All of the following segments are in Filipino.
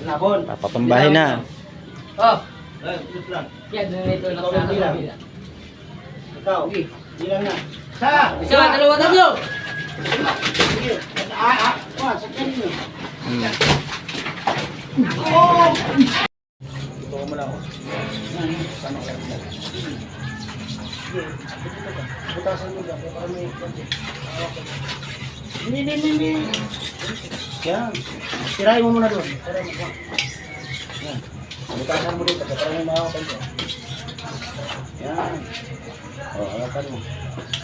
Labon. Papatumbahin na. Oh, Lang. yan, ito lang sa kabila. Ikaw. Bilang na. Isa. Isa, dalawa, tatlo. Sige. Sakyan nyo. Ito mo lang. Butasan mo dyan. Para may konti. Hindi. Yan. Tirahin mo muna doon. Tirahin mo. Yan. Butasan mo dito. Para may makakapan dyan. Yan. O, alakan mo.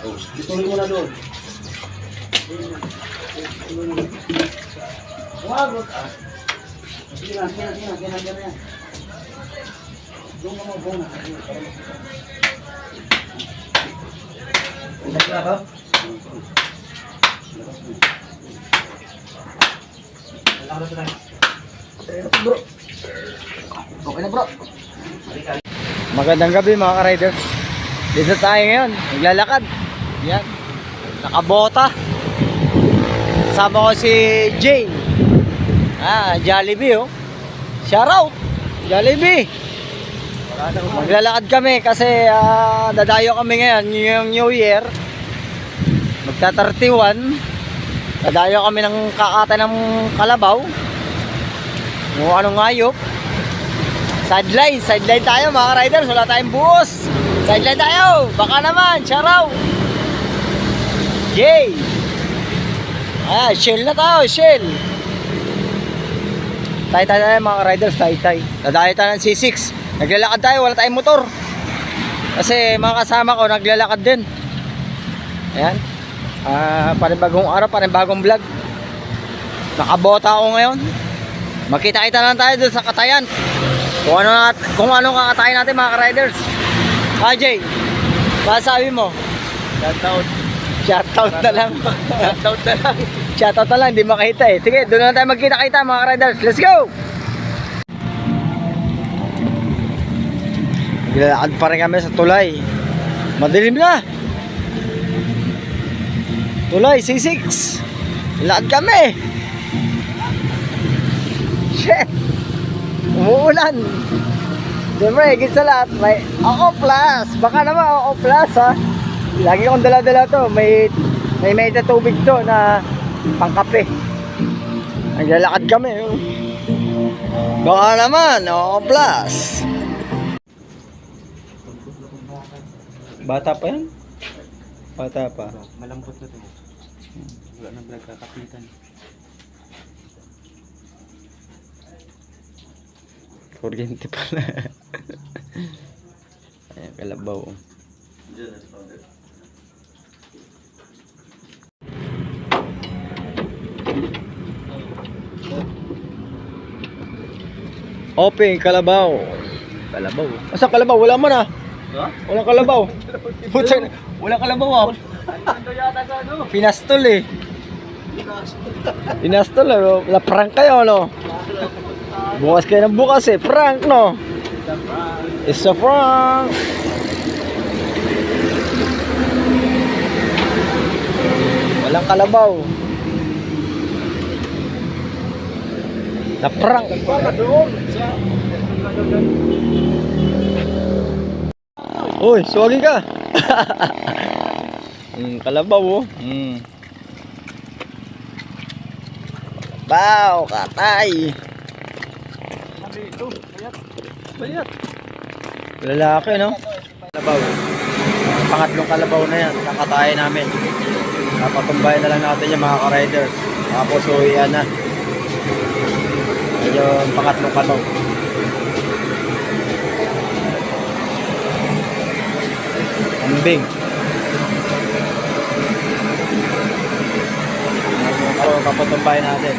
O, ituloy mo na doon. Wag. Sige na. Doon mo muna. Hindi na ako? Bro. Okay na, bro. Magandang gabi mga ka-riders. Dito tayo ngayon, naglalakad. Yan, nakabota. Kasama ko si Jay. Jollibee oh. Shout out, Jollibee. Maglalakad kami kasi dadayo kami ngayon, yung New Year. Magta-31. Dadayo kami ng kakatay ng kalabaw. Yung anong ngayop. Sideline tayo mga riders, wala tayong buhos. Sideline tayo, baka naman, shout. Yay! Shell na tayo, shell. Tayo mga riders, tayo. Dadayo tayo ng C6. Naglalakad tayo, wala tayong motor. Kasi mga kasama ko naglalakad din. Ayan. Panibagong araw, panibagong vlog. Nakabota ako ngayon. Makita-kita lang tayo doon sa katayan. Kung ano kakatayin natin mga riders. Jay, masasabi mo? Shoutout na lang. Shoutout na lang, hindi makita eh. Sige, doon na tayo magkita-kita mga riders. Let's go! Naglalakad pa rin kami sa tulay. Madilim na. Tulay, C6. Lakad kami. Shit. Umuulan. Siyempre, higit sa lahat, may Ako Plus. Baka naman Ako Plus ha. Lagi akong dala-dala to. May tubig to na pangkape. Naglalakad kami. Baka naman Ako Plus. Bata pa yan? Bata pa. Malambot na to. Wala nang nagkakapitan. Kuryente pala. Ayan, kalabaw. Open, kalabaw. Kalabaw. Asa kalabaw? Wala man ah. Walang kalabaw. Putang, walang kalabaw ah. Pinastol eh. Pinastol eh. La-prank kayo no? Bukas kayo ng bukas eh. Prank no? It's a prank. Walang kalabaw. La-prank. Uy, suwagin ka. Kalabaw oh. Kalabaw, katay. Bayat. Lalaki no? Kalabaw. Pangatlong kalabaw na yan. Kakatayin namin. Napatumbayin na lang natin yung mga ka-riders. Tapos uwian na. Yung pangatlong kalabaw. Ambing. Papatumbayin natin.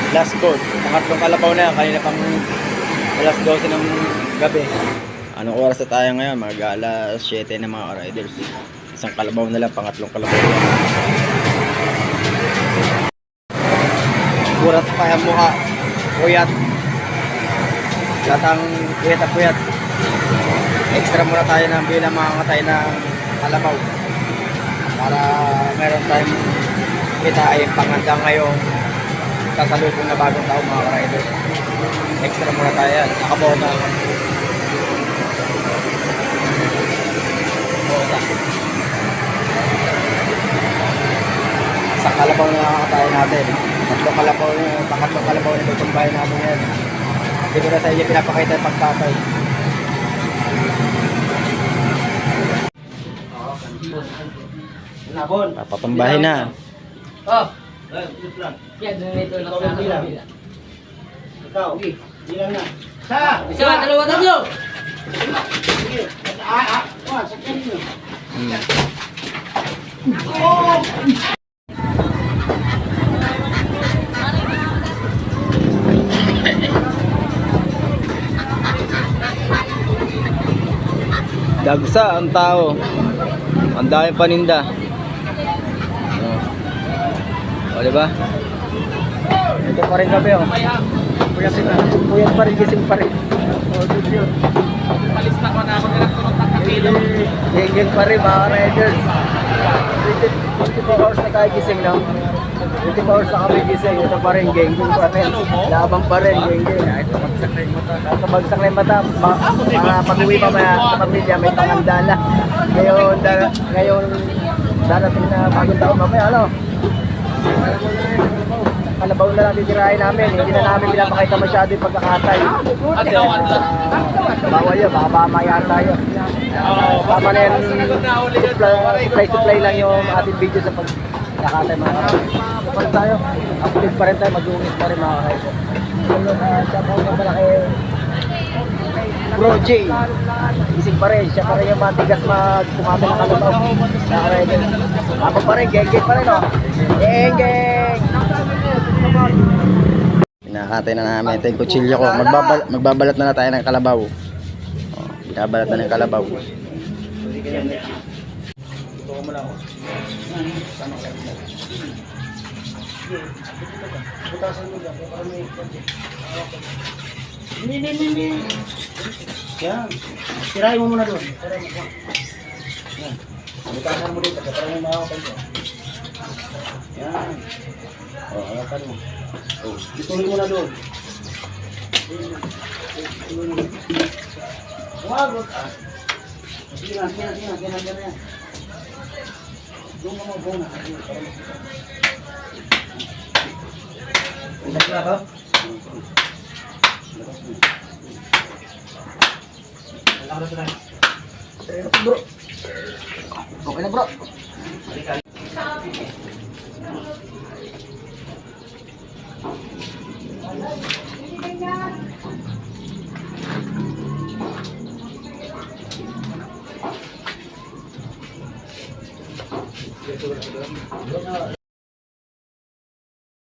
Last code. Pangatlong kalabaw na yan. Kanina pang alas 12 ng gabi. Anong oras na tayo ngayon? Mag alas 7 na mga riders. Isang kalabaw na lang. Pangatlong kalabaw na yan. Burat pa yung mukha. Puyat. Latang puyat. Extra muna tayo ng bilang mga katay ng kalabaw para meron tayong kitain pang hanggang ngayong sasalubong na bagong tao mga ka-rider. Extra muna tayo yan. Nakabota. Bota. Sa kalabaw na nakakatayo natin. Pangatlong kalabaw na itong bahay namin yan. Hindi ko na sa inyo pinapakita yung pagkatay. Nabon. Papatumbahin na. Oh. Ayun, lang. Yan, dito lang Ikaw sa ang bilang. kabila. Ikaw. Bilang na. Sa! Isa, dalawa, tatlo. Sige. Sakyan nyo. Dagsa ang tao. Ang daming paninda. O, diba? Ito pa rin kami, oh. Puyat pa rin, gising pa rin. O, yun. Palis na ko na ako nila tulog ng kapilo. Geng-geng pa rin, mga riders. 24 hours na tayo gising, no? 24 hours na kami gising. Ito pa rin, geng-geng pa rin. Labang pa rin, geng-geng. Kahit bagsak na yung mata. Para pag-uwi mamaya sa pamilya, may pangandala. Ngayon, darating na bagong taon mamaya, ano? Kalabaw na lang titirahin namin. Hindi na namin pinapakita masyado yung pagkakatay. Bawal yun, baka mamaya tayo. Tama na yan, supply lang yung ating video sa pagkakatay mga kapatid. Kapag tayo, upload pa rin tayo, mag-uungis pa rin mga kapatid. Shoutout na pala kay Bro J. Isip pa rin, siya pa rin yung matigas magpukata ng kalabaw. Nakarider. Habang pa rin, geng-geng pa rin, no? Geng-geng! Pinakatay na namin. Ito yung kutsilyo ko. Magbabalat na tayo ng kalabaw. Binabalat na ng kalabaw. Ito mo lang ako. Butasan mo dyan. Para may budget. Hindi. Yan. Tirahin mo muna doon. Tirahin mo. Yan. Butasan mo dito. Para may makakapal ko. Yan. O, halakan mo. O, ituloy mo na doon. Huwag. Sige na. Ganyan. Doon mo muna. Ingat na ako. Bro. Okay na, bro.